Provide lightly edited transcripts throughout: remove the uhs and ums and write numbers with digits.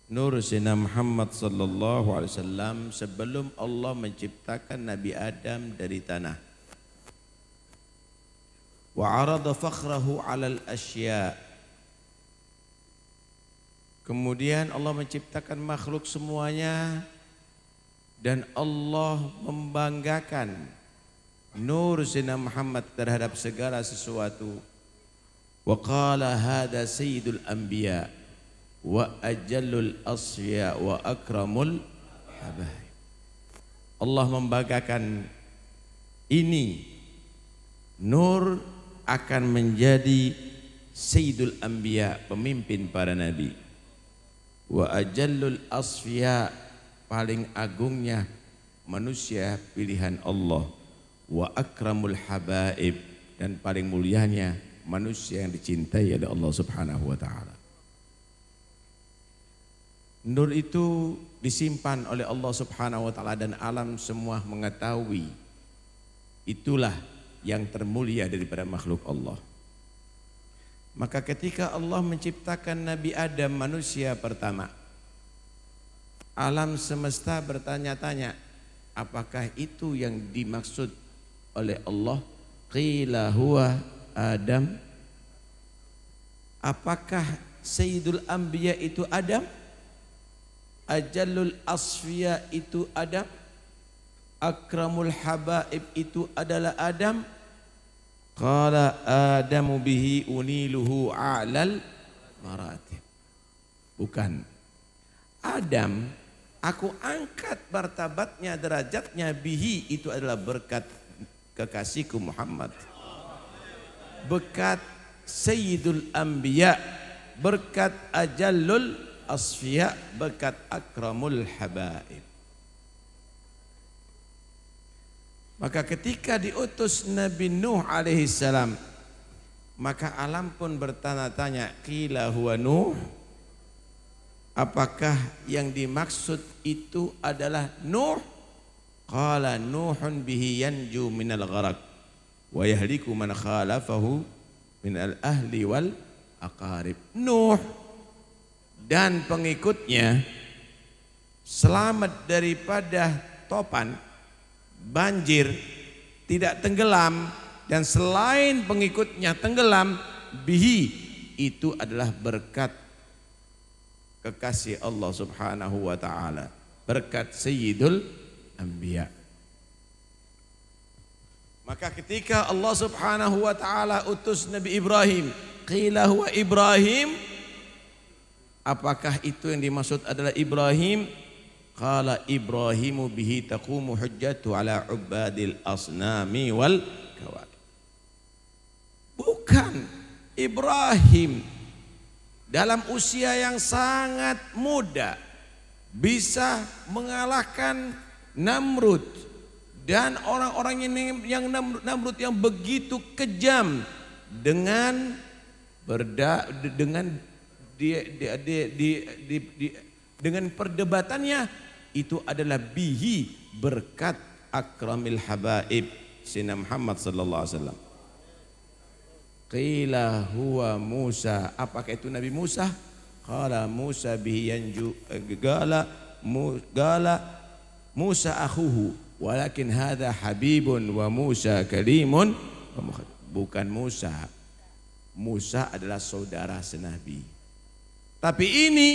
nur Sayyidina Muhammad sallallahu alaihi wasallam sebelum Allah menciptakan Nabi Adam dari tanah. Wa arada fakhrahu 'alal asya'. Kemudian Allah menciptakan makhluk semuanya dan Allah membanggakan nur Sayyidina Muhammad terhadap segala sesuatu. Wa qala hadha sayyidul anbiya wa ajallul asfiya wa akramul habaib. Allah membanggakan ini nur akan menjadi sayyidul anbiya, pemimpin para nabi. Wa ajallul asfiya, paling agungnya manusia pilihan Allah. Wa akramul habaib, dan paling mulianya manusia yang dicintai oleh Allah Subhanahu wa taala. Nur itu disimpan oleh Allah Subhanahu wa taala dan alam semua mengetahui. Itulah yang termulia daripada makhluk Allah. Maka ketika Allah menciptakan Nabi Adam, manusia pertama, alam semesta bertanya-tanya, apakah itu yang dimaksud oleh Allah? Qila huwa Adam. Apakah Sayyidul Anbiya itu Adam? Ajallul Asfiya itu Adam? Akramul Habaib itu adalah Adam? Qala Adamu bihi uniluhu a'lal maratib. Bukan. Adam, aku angkat martabatnya, derajatnya, bihi itu adalah berkat kekasihku Muhammad. Berkat Sayyidul Anbiya, berkat Ajallul Asfiya, berkat Akramul Habaib. Maka ketika diutus Nabi Nuh alaihi salam, maka alam pun bertanya-tanya, qila huwa Nuh, apakah yang dimaksud itu adalah Nuh? Qala Nuhun bihi yanju minal gharaq wa yahliku man khalafahu minal ahli wal aqarib. Nuh dan pengikutnya selamat daripada topan, banjir, tidak tenggelam, dan selain pengikutnya tenggelam, bihi itu adalah berkat kekasih Allah Subhanahu wa taala, berkat Sayyidul Anbiya. Maka ketika Allah Subhanahu wa taala utus Nabi Ibrahim, qila huwa Ibrahim, apakah itu yang dimaksud adalah Ibrahim? Qala Ibrahimu bihi taqumu hujjatu ala ubadil asnami wal kawakib. Bukan. Ibrahim dalam usia yang sangat muda bisa mengalahkan Namrud dan orang-orang yang Namrud yang begitu kejam dengan dengan perdebatannya. Itu adalah bihi, berkat akramil habaib Sayyidina Muhammad sallallahu alaihi wasallam. Qila huwa Musa, apakah itu Nabi Musa? Qala Musa bihi yanju, gala Musa akhuhu walakin hadha habibun wa Musa kalimun. Bukan Musa. Musa adalah saudara senabi. Tapi ini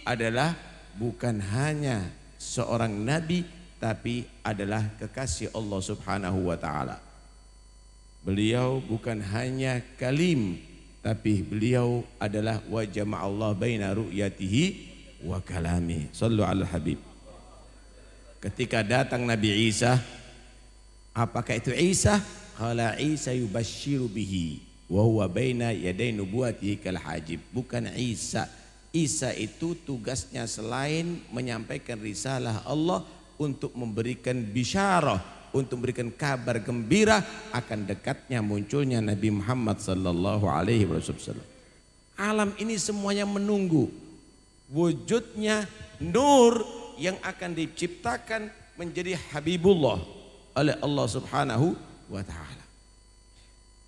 adalah bukan hanya seorang nabi, tapi adalah kekasih Allah Subhanahu wa taala. Beliau bukan hanya kalim, tapi beliau adalah wa jama'allah baina ru'yatihi wa kalami. Sallu ala habib. Ketika datang Nabi Isa, apakah itu Isa? Qala Isa yubashshiru bihi wa huwa baina yaday nubuwatihi kal hajib. Bukan Isa. Isa itu tugasnya selain menyampaikan risalah Allah untuk memberikan bisyarah, untuk memberikan kabar gembira akan dekatnya munculnya Nabi Muhammad sallallahu alaihi wasallam. Alam ini semuanya menunggu wujudnya nur yang akan diciptakan menjadi Habibullah oleh Allah Subhanahu wa taala.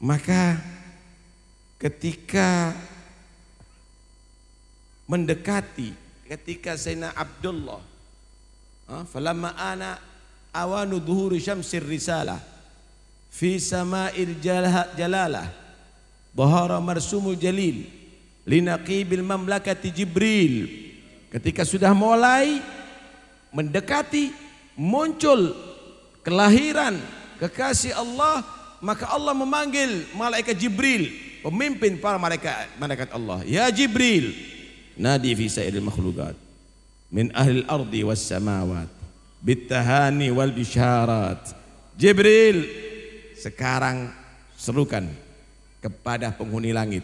Maka ketika mendekati ketika Sayyidina Abdullah falamma ana awanu dhuhuri syamsir risalah fi sama'il jalalah bahara marsumul jalil linaqibil mamlakati Jibril. Ketika sudah mulai mendekati muncul kelahiran kekasih Allah, maka Allah memanggil malaikat Jibril, pemimpin para malaikat Allah. Ya Jibril, nadi fi sa'iril makhlukat min ahli al-ardi was samawat bitahani wal bisyarat. Jibril, sekarang serukan kepada penghuni langit,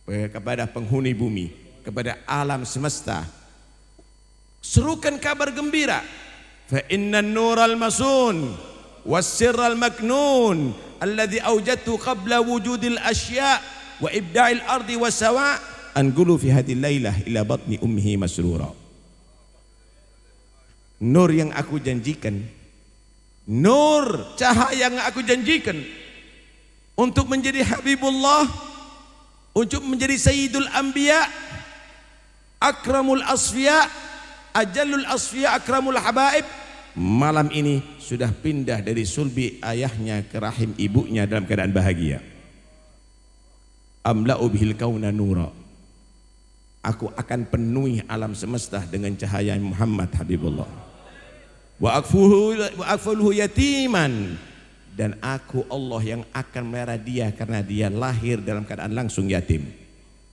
kepada penghuni bumi, kepada alam semesta, serukan kabar gembira. Fa inna an-nural masun was-sirral maknun alladhi awjadtu qabla wujudil asya' wa ibda'il ardi was-sawa' anqulu fi hadhihi lailah ila batni ummihi masrura. Nur yang aku janjikan, nur cahaya yang aku janjikan untuk menjadi Habibullah, untuk menjadi Sayyidul Anbiya, Akramul Asfiya, Ajallul Asfiya, Akramul Habaib, malam ini sudah pindah dari sulbi ayahnya ke rahim ibunya dalam keadaan bahagia. Amla'u bihil kauna nura, aku akan penuhi alam semesta dengan cahaya Muhammad Habibullah. Wa akfuluhu yatiman, dan aku Allah yang akan melihara dia karena dia lahir dalam keadaan langsung yatim.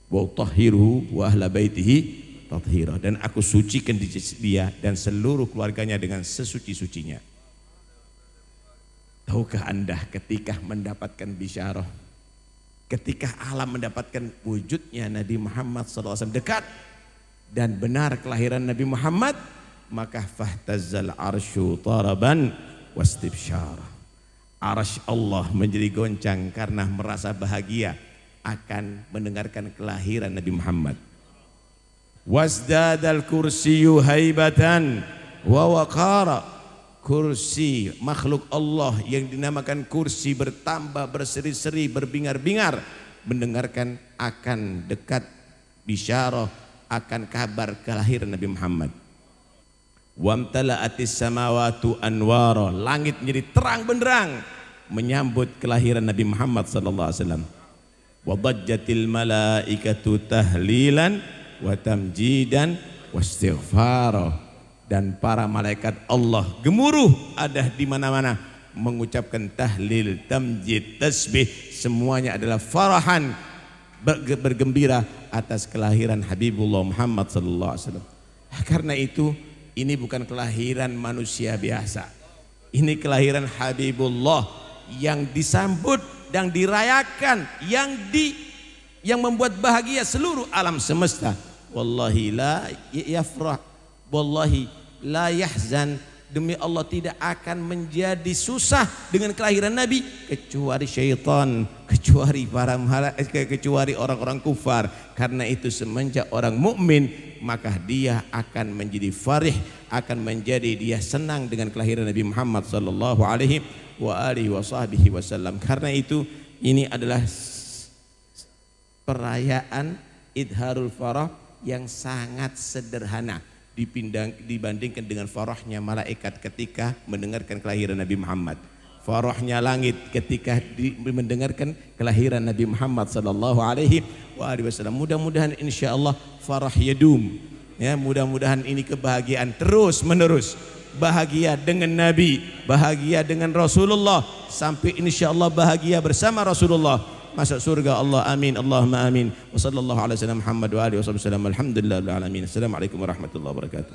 Wa utahhiruhu wa ahla baitihi tathira, dan aku sucikan dia dan seluruh keluarganya dengan sesuci-sucinya. Tahukah Anda ketika mendapatkan bisyarah, ketika alam mendapatkan wujudnya Nabi Muhammad SAW dekat dan benar kelahiran Nabi Muhammad, maka fahtazzal arsyu taraban wastibsyara. Arsy Allah menjadi goncang karena merasa bahagia akan mendengarkan kelahiran Nabi Muhammad. Wasdadal kursiyyu haibatan wa waqara, kursi makhluk Allah yang dinamakan kursi bertambah berseri-seri berbingar-bingar mendengarkan akan dekat bisyarah akan kabar kelahiran Nabi Muhammad. Wamtala'atis samawatu anwara, langit menjadi terang benderang menyambut kelahiran Nabi Muhammad sallallahu alaihi wasallam. Wa dajjatil malaikatu tahlilan wa tamjidan wastighfara, dan para malaikat Allah gemuruh ada di mana-mana mengucapkan tahlil, tamjid, tasbih, semuanya adalah farahan, bergembira atas kelahiran Habibullah Muhammad sallallahu alaihi wasallam. Karena itu ini bukan kelahiran manusia biasa, ini kelahiran Habibullah yang disambut dan dirayakan, yang membuat bahagia seluruh alam semesta. Wallahi la yafrah, wallahi la yahzan, demi Allah tidak akan menjadi susah dengan kelahiran Nabi kecuali syaitan, kecuali para kecuali orang-orang kufar. Karena itu semenjak orang mukmin maka dia akan menjadi farih, akan menjadi dia senang dengan kelahiran Nabi Muhammad sallallahu alaihi wasallam. Karena itu ini adalah perayaan Idharul Farah yang sangat sederhana dibandingkan dengan farahnya malaikat ketika mendengarkan kelahiran Nabi Muhammad, farahnya langit ketika mendengarkan kelahiran Nabi Muhammad sallallahu alaihi wasallam. Mudah-mudahan insyaallah farah yadum, ya, mudah-mudahan ini kebahagiaan terus menerus, bahagia dengan Nabi, bahagia dengan Rasulullah, sampai insyaallah bahagia bersama Rasulullah masuk surga Allah. Amin, Allahumma amin. Wa sallallahu ala sayyidina Muhammad wa alihi wasallam. Alhamdulillahil alamin. Assalamualaikum warahmatullahi wabarakatuh.